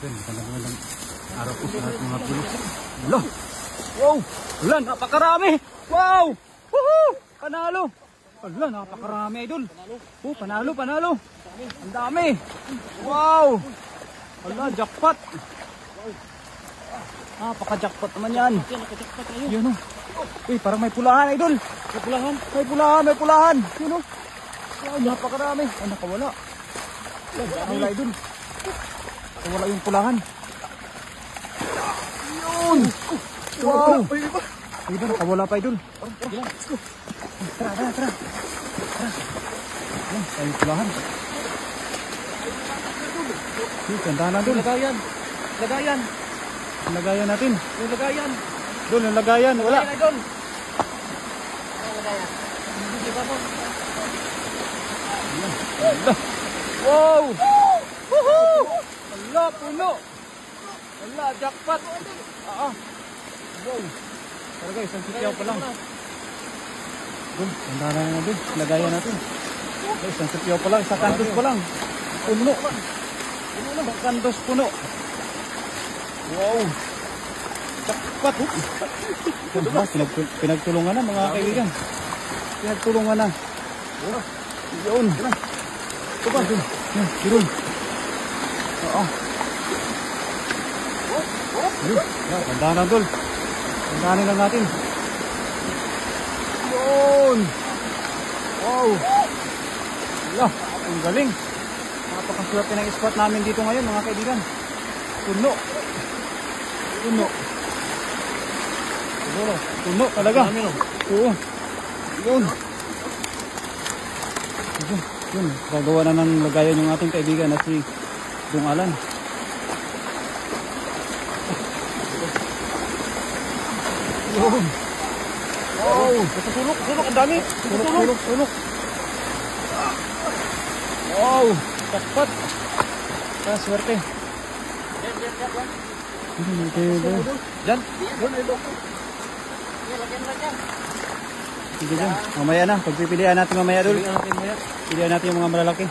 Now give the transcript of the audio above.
Yan, magandang araw po sa lahat mga pulis. Wala! Wow! Wala, napakarami! Wow! Woohoo! Panalo! Wala, napakarami idol. Oh, panalo, panalo. Ang dami. Wow! Wala, jackpot. Napaka-jackpot naman yan. Yun o. Uy, parang may pulahan idol. May pulahan? May pulahan, may pulahan. Yun o. Wow, napakarami. Ay, nakawala. Nakawala idol. Nakawala yung pulahan. Yun! Wow! Idol, nakawala pa idol. Tara, tara, tara. Ayan, tayo pulahan. Ganda na dun. Lagayan. Lagayan. Ang lagayan natin. Yung lagayan. Doon, yung lagayan. Wala. Lagayan. Wow! Woohoo! Wala, puno. Wala, jackpot. Wow. Tara guys, ang sityaw pa lang. Doon, ganda na dun. Lagayan natin. Guys, ang sityaw pa lang. Sa kantos pa lang. Puno. Sa kantos puno. Wow. Jackpot. Pinagtulungan na mga kaibigan. Pinagtulungan na. Yun. Ito ba? Yun. Oo. Tandaan na dul. Tandaanin lang natin. Yun. Wow. Wala. Ang galing. Napakaswerte ng spot namin dito ngayon mga kaibigan. Puno. Puno. Puno talaga. Oo. Yun. Yun. Gagawa na ng lagayan yung ating kaibigan na si Dong Alan. Yun. Wow. Sulok. Ang dami. Sulok. Wow. Jackpot. Swerte. Diyan. Sige dyan. Mamaya na. Pagpipilian natin mamaya dul. Pilihan natin yung mga malalaki.